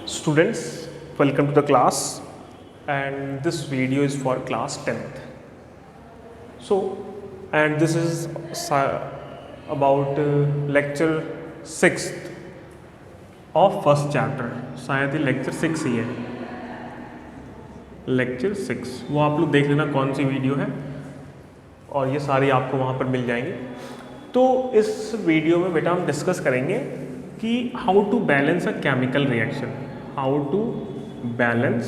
Students, welcome to the class, and this video is for class 10th. And this is about lecture 6th of first chapter. शायद ये lecture 6 ही है, lecture 6. वो आप लोग देख लेना कौन सी वीडियो है और ये सारी आपको वहाँ पर मिल जाएंगी. तो इस वीडियो में बेटा हम डिस्कस करेंगे कि how to balance a chemical reaction. How to balance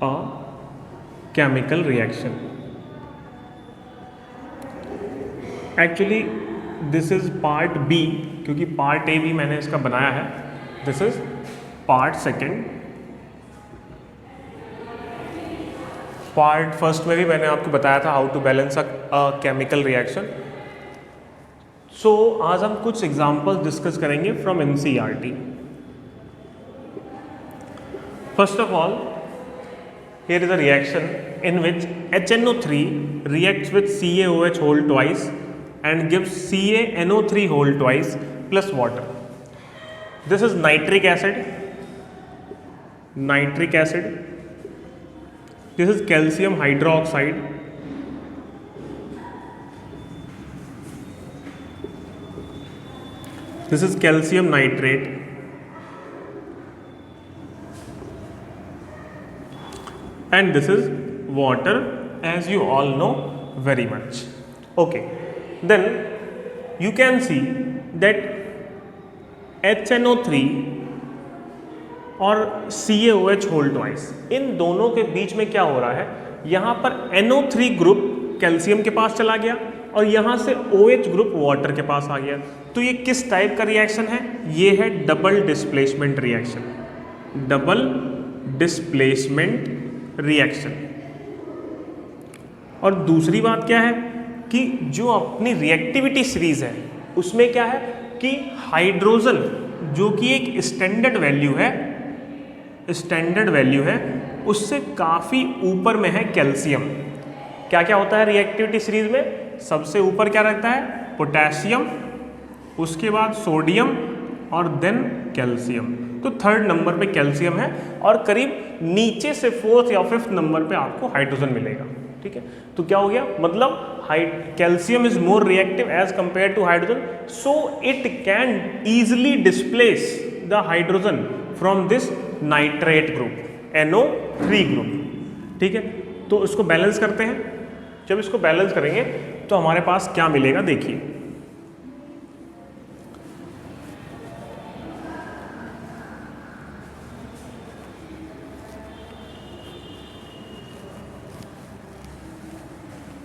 a chemical reaction. Actually this is part B, क्योंकि पार्ट ए भी मैंने इसका बनाया है. This is part second. Part first में भी मैंने आपको बताया था how to balance a chemical reaction. So आज हम कुछ एग्जाम्पल्स डिस्कस करेंगे from NCERT. First of all, here is a reaction in which HNO3 reacts with CaOH whole twice and gives CaNO3 whole twice plus water. This is nitric acid. Nitric acid. This is calcium hydroxide. This is calcium nitrate. And this is water, as you all know very much. Okay, then you can see that HNO3 और CaOH whole twice, इन दोनों के बीच में क्या हो रहा है, यहाँ पर NO3 ग्रुप कैल्शियम के पास चला गया और यहाँ से OH ग्रुप वाटर के पास आ गया. तो ये किस टाइप का रिएक्शन है? ये है double displacement reaction. Double displacement reaction. और दूसरी बात क्या है कि जो अपनी रिएक्टिविटी सीरीज है उसमें क्या है कि हाइड्रोजन जो कि एक स्टैंडर्ड वैल्यू है उससे काफ़ी ऊपर में है कैल्शियम. क्या क्या होता है रिएक्टिविटी सीरीज में? सबसे ऊपर क्या रहता है? पोटेशियम, उसके बाद सोडियम और देन कैल्शियम. तो थर्ड नंबर पे कैल्शियम है और करीब नीचे से फोर्थ या फिफ्थ नंबर पे आपको हाइड्रोजन मिलेगा. ठीक है, तो क्या हो गया, मतलब calcium is more reactive as compare to hydrogen, so it can easily displace the hydrogen from this nitrate group, NO3 group. ठीक है, तो इसको बैलेंस करते हैं. जब इसको बैलेंस करेंगे तो हमारे पास क्या मिलेगा, देखिए.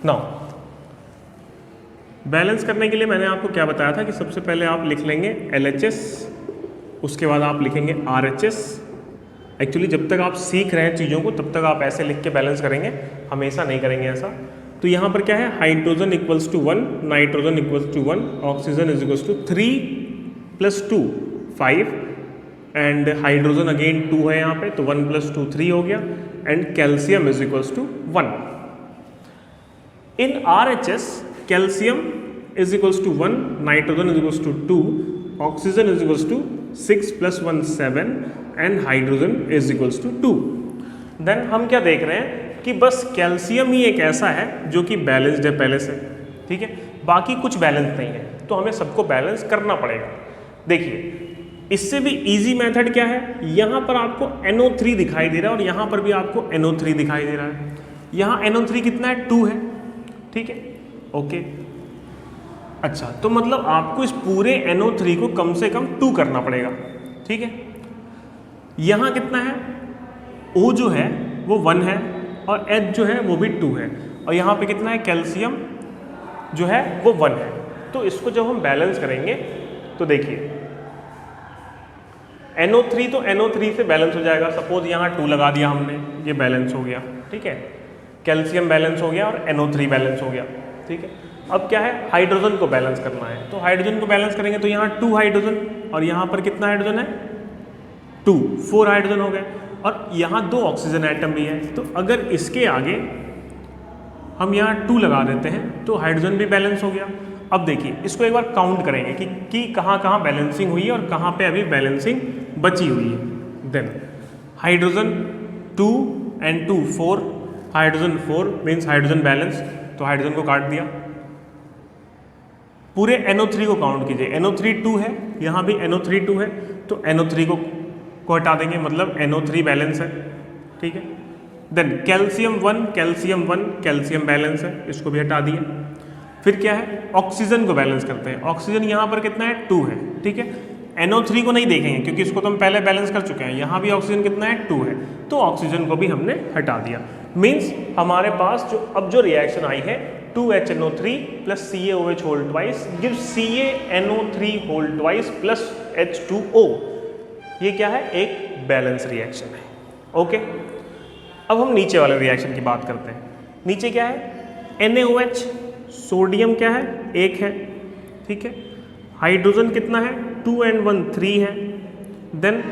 नाउ बैलेंस करने के लिए मैंने आपको क्या बताया था कि सबसे पहले आप लिख लेंगे LHS, उसके बाद आप लिखेंगे RHS. एक्चुअली जब तक आप सीख रहे हैं चीज़ों को तब तक आप ऐसे लिख के बैलेंस करेंगे, हमेशा नहीं करेंगे ऐसा. तो यहाँ पर क्या है, hydrogen equals to 1, nitrogen equals to 1, oxygen is equals to 3 + 2 5, and hydrogen again 2 है यहाँ पे, तो 1 + 2 3 हो गया, and calcium is equals to 1. In RHS, calcium is equals to 1, nitrogen is equals to 2, oxygen is equals to 6 + 1 7, and hydrogen is equals to 2. Then हम क्या देख रहे हैं कि बस कैल्शियम ही एक ऐसा है जो कि बैलेंस्ड है पहले से. ठीक है, बाकी कुछ बैलेंस नहीं है, तो हमें सबको बैलेंस करना पड़ेगा. देखिए, इससे भी इजी मेथड क्या है, यहाँ पर आपको NO3 दिखाई दे रहा है और यहाँ पर भी आपको NO3 दिखाई दे रहा है. यहाँ NO3 कितना है, 2 है. ठीक है, ओके. अच्छा, तो मतलब आपको इस पूरे NO3 को कम से कम 2 करना पड़ेगा. ठीक है, यहाँ कितना है, O जो है वो 1 है और H जो है वो भी 2 है, और यहाँ पे कितना है, कैल्शियम जो है वो 1 है. तो इसको जब हम बैलेंस करेंगे तो देखिए, NO3 तो NO3 से बैलेंस हो जाएगा. सपोज यहाँ 2 लगा दिया हमने, ये बैलेंस हो गया. ठीक है, कैल्शियम बैलेंस हो गया और NO3 बैलेंस हो गया. ठीक है, अब क्या है, हाइड्रोजन को बैलेंस करना है. तो हाइड्रोजन को बैलेंस करेंगे तो यहाँ 2 हाइड्रोजन और यहाँ पर कितना हाइड्रोजन है, 2, 4 हाइड्रोजन हो गए, और यहाँ 2 ऑक्सीजन एटम भी है. तो अगर इसके आगे हम यहाँ 2 लगा देते हैं तो हाइड्रोजन भी बैलेंस हो गया. अब देखिए, इसको एक बार काउंट करेंगे कि कहाँ कहाँ बैलेंसिंग हुई है और कहाँ पे अभी बैलेंसिंग बची हुई है. Then hydrogen 2 and 2 4, hydrogen 4 means hydrogen balance, तो हाइड्रोजन को काट दिया। पूरे NO3 को काउंट कीजिए, NO3 2 है, यहाँ भी NO3 2 है, तो NO3 को हटा देंगे, मतलब NO3 बैलेंस है, ठीक है। Then calcium 1 calcium 1 calcium balance है, इसको भी हटा दिए। फिर क्या है, ऑक्सीजन को बैलेंस करते हैं। ऑक्सीजन यहाँ पर कितना है, 2 है, ठीक है। NO3 को नहीं देखेंगे क्योंकि इसको तो हम पहले बैलेंस कर चुके हैं। यहाँ भी ऑक्सीजन कितना है, 2 है, तो ऑक्सीजन को भी हमने हटा दिया। मीन्स हमारे पास जो अब जो रिएक्शन आई है 2HNO3 plus CaOH whole twice gives CaNO3 whole twice plus H2O। ये क्या है, एक बैलेंस रिएक्शन है, ओके। अब हम नीचे वाले रिएक्शन की बात करते हैं। नीचे क्या है, NaOH, सोडियम क्या है, 1 है, ठीक है। हाइड्रोजन कितना है, 2 and 1 3 है। देन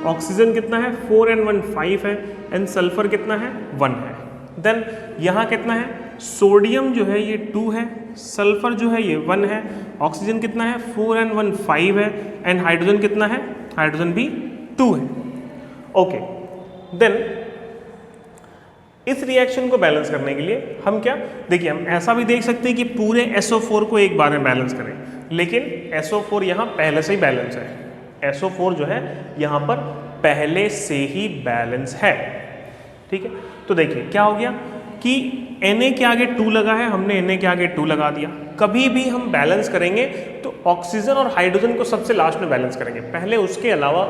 ऑक्सीजन कितना है, 4 and 1 5 है, एंड सल्फर कितना है, 1 है। देन यहाँ कितना है, सोडियम जो है ये 2 है, सल्फर जो है ये 1 है, ऑक्सीजन कितना है, 4 and 1 5 है, एंड हाइड्रोजन कितना है, हाइड्रोजन भी 2 है, ओके। देन इस रिएक्शन को बैलेंस करने के लिए हम क्या, देखिए हम ऐसा भी देख सकते हैं कि पूरे SO4 को एक बार में बैलेंस करें, लेकिन SO4 यहाँ पहले से ही बैलेंस है। SO4 जो है यहाँ पर पहले से ही बैलेंस है, ठीक है। तो देखिए क्या हो गया कि Na के आगे 2 लगा है, हमने Na के आगे 2 लगा दिया। कभी भी हम बैलेंस करेंगे तो ऑक्सीजन और हाइड्रोजन को सबसे लास्ट में बैलेंस करेंगे, पहले उसके अलावा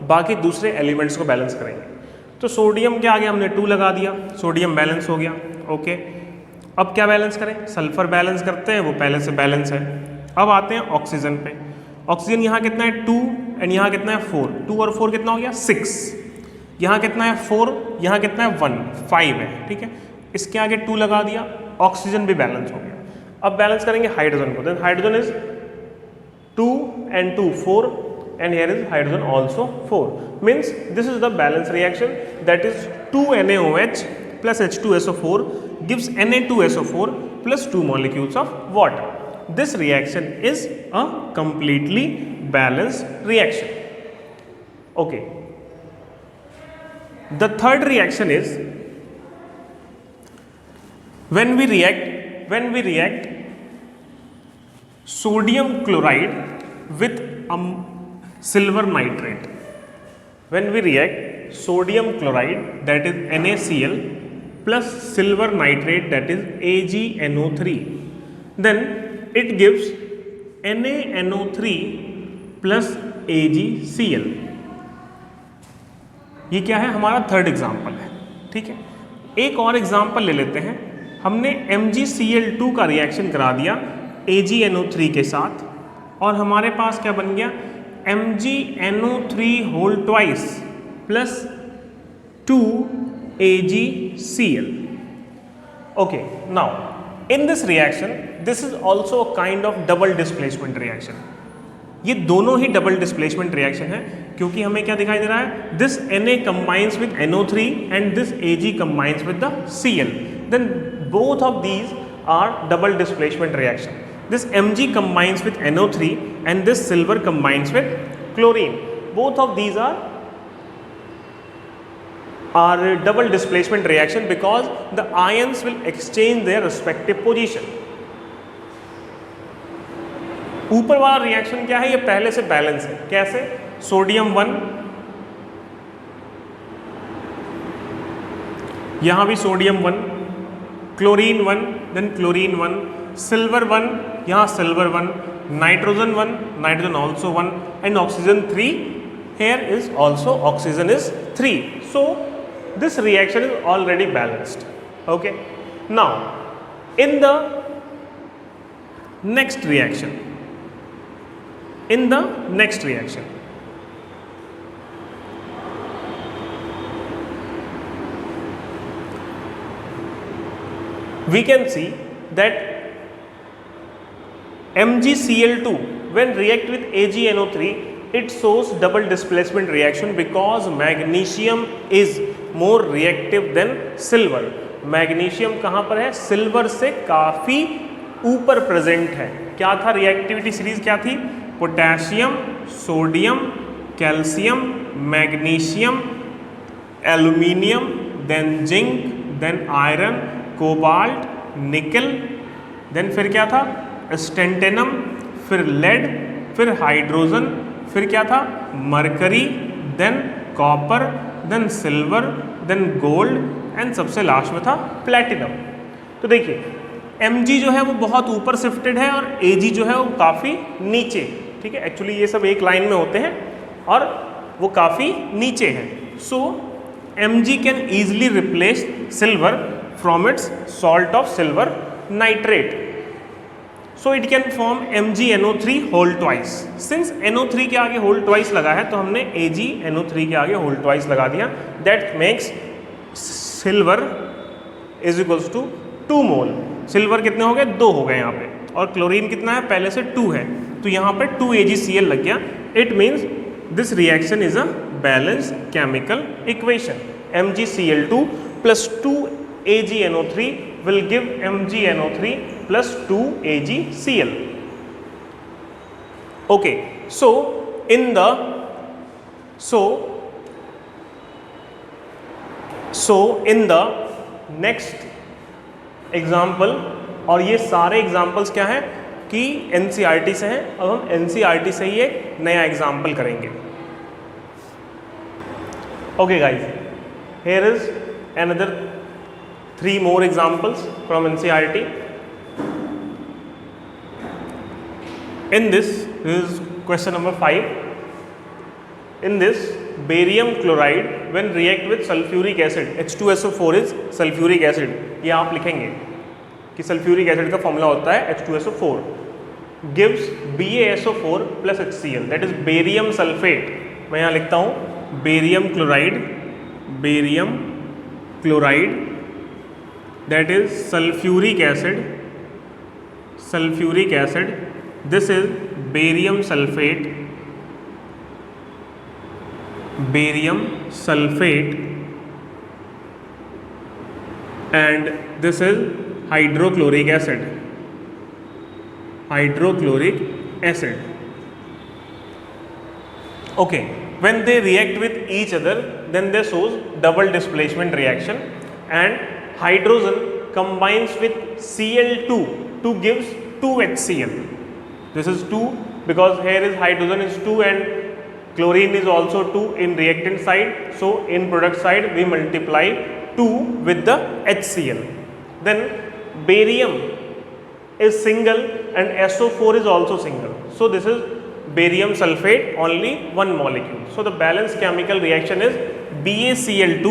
बाकी दूसरे एलिमेंट्स को बैलेंस करेंगे। तो सोडियम के आगे हमने 2 लगा दिया, सोडियम बैलेंस हो गया, ओके। अब क्या बैलेंस करें, सल्फर बैलेंस करते हैं, वो पहले से बैलेंस है। अब आते हैं ऑक्सीजन पे। ऑक्सीजन यहाँ कितना है, 2 एंड यहाँ कितना है, 4। 2 और 4 कितना हो गया, 6। यहाँ कितना है, 4, यहाँ कितना है, 1 5 है, ठीक है। इसके आगे 2 लगा दिया, ऑक्सीजन भी बैलेंस हो गया। अब बैलेंस करेंगे हाइड्रोजन को, then hydrogen is 2 and 2 4, and here is hydrogen also 4, means this is the balance reaction, that is 2NaOH plus H2SO4 gives Na2SO4 plus 2 molecules of water. This reaction is a completely balanced reaction, okay. The third reaction is when we react sodium chloride with silver nitrate. When we react sodium chloride, that is NaCl, plus silver nitrate, that is AgNO3, then it gives NaNO3 plus AgCl. ये क्या है, हमारा third example है, ठीक है। एक और example ले लेते हैं। हमने MgCl2 का रिएक्शन करा दिया AgNO3 के साथ, और हमारे पास क्या बन गया, MgNO3 whole twice plus 2 AgCl, okay. Now in this reaction, this is also a kind of double displacement reaction. ये दोनों ही डबल डिस्प्लेसमेंट रिएक्शन है, क्योंकि हमें क्या दिखाई दे रहा है, this Na combines with NO3 and this Ag combines with the Cl, then both of these are double displacement reaction. This Mg combines with NO3 and this silver combines with chlorine. Both of these are double displacement reaction because the ions will exchange their respective position. ऊपर वाला reaction क्या है, ये पहले से balance है। कैसे, sodium 1, यहां भी sodium 1, chlorine 1, then chlorine 1, silver 1, यहाँ silver 1, nitrogen 1, nitrogen also 1, and oxygen 3, here is also oxygen is 3. So this reaction is already balanced, okay. Now in the next reaction, we can see that MgCl2 when react with AgNO3, it shows double displacement reaction because magnesium is more reactive than silver. Magnesium कहाँ पर है, silver से काफ़ी ऊपर present है। क्या था reactivity series, क्या थी, potassium, sodium, calcium, magnesium, aluminium, then zinc, then iron, cobalt, nickel, then फिर क्या था, स्टेंटेनम, फिर लेड, फिर हाइड्रोजन, फिर क्या था, mercury, then copper, then silver, then gold and सबसे लास्ट में था प्लैटिनम। तो देखिए Mg जो है वो बहुत ऊपर शिफ्टेड है और Ag जो है वो काफ़ी नीचे, ठीक है। एक्चुअली ये सब एक लाइन में होते हैं और वो काफ़ी नीचे हैं। So Mg can easily replace silver from its salt of silver nitrate, so it can form MgNO3 whole twice. Since NO3 के आगे होल ट्वाइस लगा है तो हमने AgNO3 के आगे होल ट्वाइस लगा दिया। That makes silver is equals to 2 mole. Silver कितने हो गए, 2 हो गए यहाँ पे, और क्लोरीन कितना है, पहले से 2 है, तो यहाँ पे 2 AgCl लग गया। It means this reaction is a balance chemical equation. MgCl2 plus 2 AgNO3 will give MgNO3 plus 2 AgCl. Okay, so in the next example, और ये सारे एग्जाम्पल्स क्या हैं कि NCERT से हैं। अब हम NCERT से ही एक नया एग्जाम्पल करेंगे। Okay guys, here is another 3 more examples from NCERT. In this is question number 5. In this, barium chloride when react with sulfuric acid, H2SO4 is sulfuric acid, ये आप लिखेंगे कि सल्फ्यूरिक एसिड का formula होता है H2SO4, gives BaSO4 plus HCl, that is barium sulphate. मैं यहाँ लिखता हूँ barium chloride, that is sulfuric acid, this is barium sulfate, and this is hydrochloric acid, okay. When they react with each other, then they shows double displacement reaction, and hydrogen combines with Cl2 to gives 2HCl. This is 2 because here is hydrogen is 2 and chlorine is also 2 in reactant side, so in product side we multiply 2 with the HCl. Then barium is single and SO4 is also single, so this is barium sulfate, only one molecule. So the balanced chemical reaction is BaCl2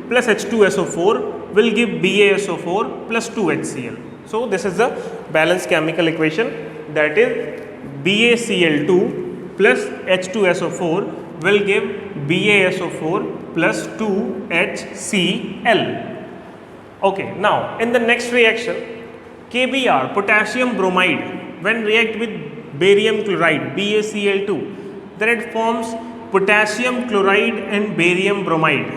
plus H2SO4 will give BaSO4 plus 2HCl. So this is the balanced chemical equation, that is BaCl2 plus H2SO4 will give BaSO4 plus 2HCl. Okay, now in the next reaction, KBr, potassium bromide, when react with barium chloride, BaCl2, then it forms potassium chloride and barium bromide.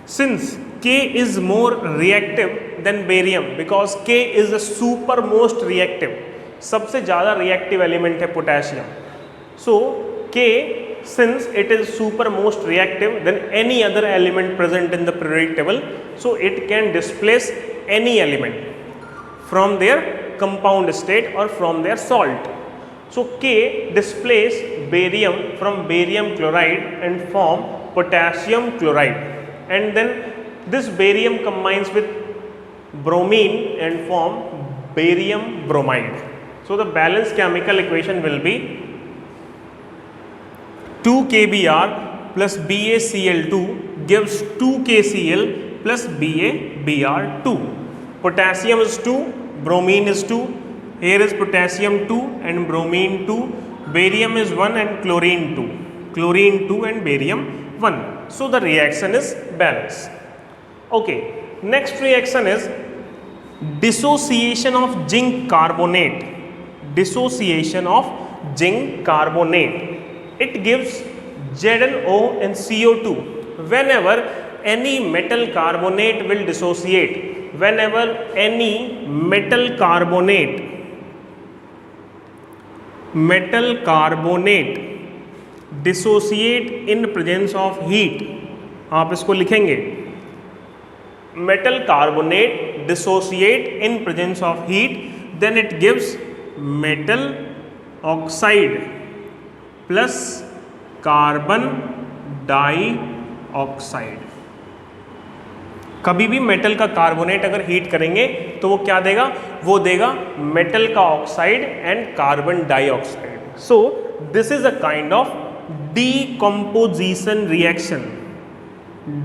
Since K is more reactive than barium, because K is the supermost reactive, सबसे ज़्यादा reactive element है potassium. So K, since it is supermost reactive than any other element present in the periodic table, so it can displace any element from their compound state or from their salt. So K displace barium from barium chloride and form potassium chloride, and then this barium combines with bromine and form barium bromide. So the balanced chemical equation will be 2 KBr plus BaCl2 gives 2 KCl plus BaBr2. Potassium is 2, bromine is 2, here is potassium 2 and bromine 2, barium is 1 and chlorine 2 and barium 1. So the reaction is balanced. Okay, next reaction is dissociation of zinc carbonate. It gives ZnO and CO2 whenever any metal carbonate will dissociate. Whenever any metal carbonate dissociate in presence of heat, आप इसको लिखेंगे metal carbonate dissociate in presence of heat, then it gives metal oxide plus carbon dioxide. कभी भी metal का carbonate अगर heat करेंगे तो वो क्या देगा, वो देगा मेटल का oxide and carbon dioxide. So this is a kind of decomposition reaction.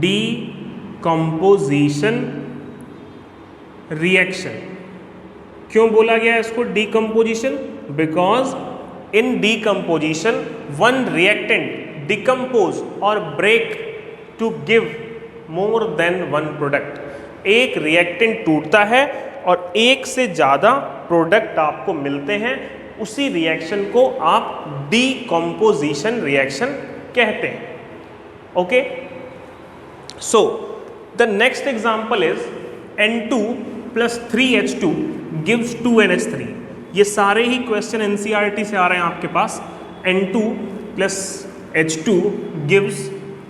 Decomposition reaction क्यों बोला गया इसको decomposition? Because in decomposition one reactant decompose और break to give more than one product. एक रिएक्टेंट टूटता है और एक से ज़्यादा प्रोडक्ट आपको मिलते हैं, उसी रिएक्शन को आप डीकम्पोजिशन रिएक्शन कहते हैं। Okay, so the next example is N2 plus 3H2 gives 2NH3। ये सारे ही क्वेश्चन NCERT से आ रहे हैं आपके पास। N2 plus H2 gives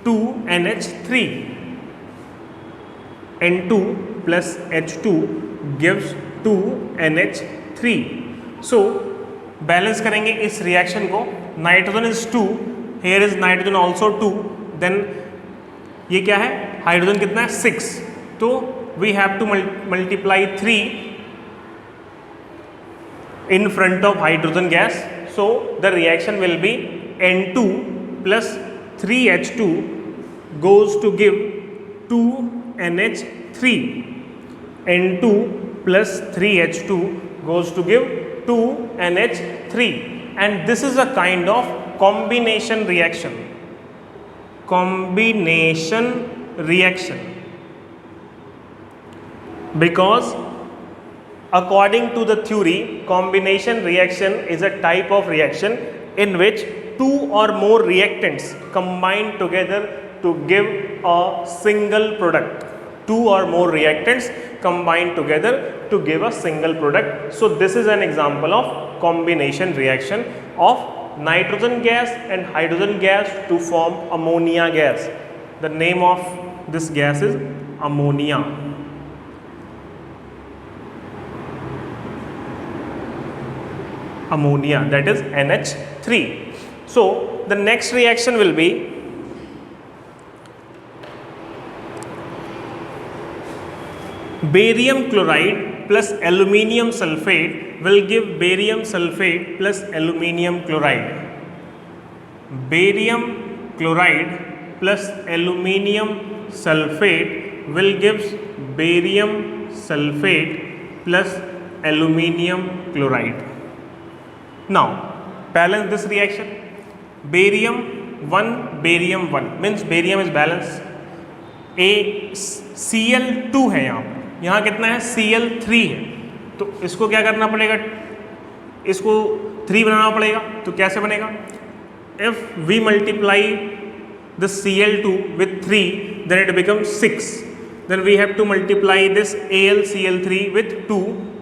2NH3। N2 plus H2 gives 2NH3। So balance करेंगे इस रिएक्शन को। Nitrogen is 2, here is nitrogen also 2, then ये क्या है, हाइड्रोजन कितना है 6, तो we have to multiply 3 in front of hydrogen gas, so the reaction will be N2 plus 3H2 goes to give 2NH3. N2 plus 3H2 goes to give 2NH3, and this is a kind of combination reaction. Combination reaction, because according to the theory, combination reaction is a type of reaction in which two or more reactants combine together to give a single product. Two or more reactants combine together to give a single product. So this is an example of combination reaction of nitrogen gas and hydrogen gas to form ammonia gas. The name of this gas is ammonia. Ammonia, that is NH3. So the next reaction will be barium chloride plus aluminium sulfate will give barium sulfate plus aluminium chloride. Barium chloride plus aluminium sulfate will give barium sulfate plus aluminium chloride. Now balance this reaction. Barium 1 barium 1 means barium is balanced. A Cl2 है यहाँ कितना है Cl3 है, तो इसको क्या करना पड़ेगा, इसको 3 बनाना पड़ेगा। तो कैसे बनेगा, if we multiply the Cl2 with 3 then it becomes 6, then we have to multiply this AlCl3 with 2,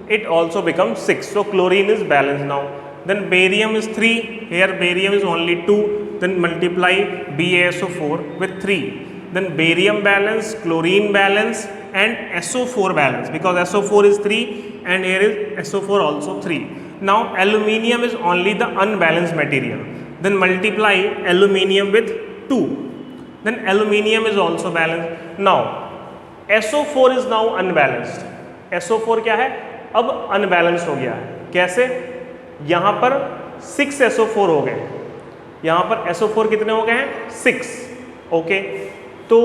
it also becomes 6. So chlorine is balanced now. Then barium is 3, here barium is only 2, then multiply BaSO4 with 3, then barium balance, chlorine balance and SO4 balance, because SO4 is 3 and here is SO4 also 3. Now aluminium is only the unbalanced material, then multiply aluminium with 2, then aluminium is also balanced. Now SO4 is now unbalanced. SO4 क्या है, अब unbalanced हो गया है। कैसे, यहाँ पर 6 SO4 हो गए, यहाँ पर SO4 कितने हो गए हैं 6। ओके, तो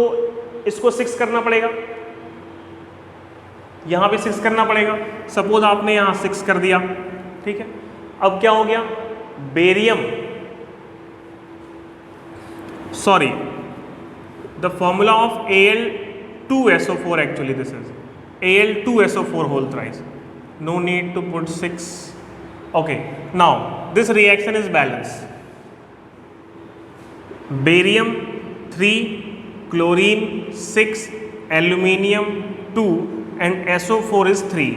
इसको 6 करना पड़ेगा, यहाँ भी 6 करना पड़ेगा। सपोज आपने यहाँ 6 कर दिया, ठीक है। अब क्या हो गया, barium, sorry, the formula of Al2SO4 actually this is Al2SO4 whole thrice, no need to put 6। Okay, now this reaction is balanced. Barium 3, chlorine 6, aluminium 2 and SO4 is 3.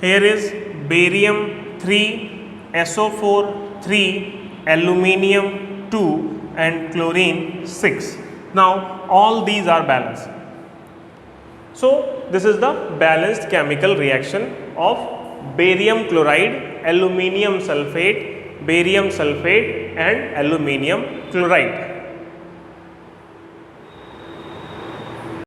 Here is barium 3, SO4 3, aluminium 2 and chlorine 6. Now all these are balanced. So this is the balanced chemical reaction of barium chloride, aluminium sulfate, barium sulfate and aluminium chloride.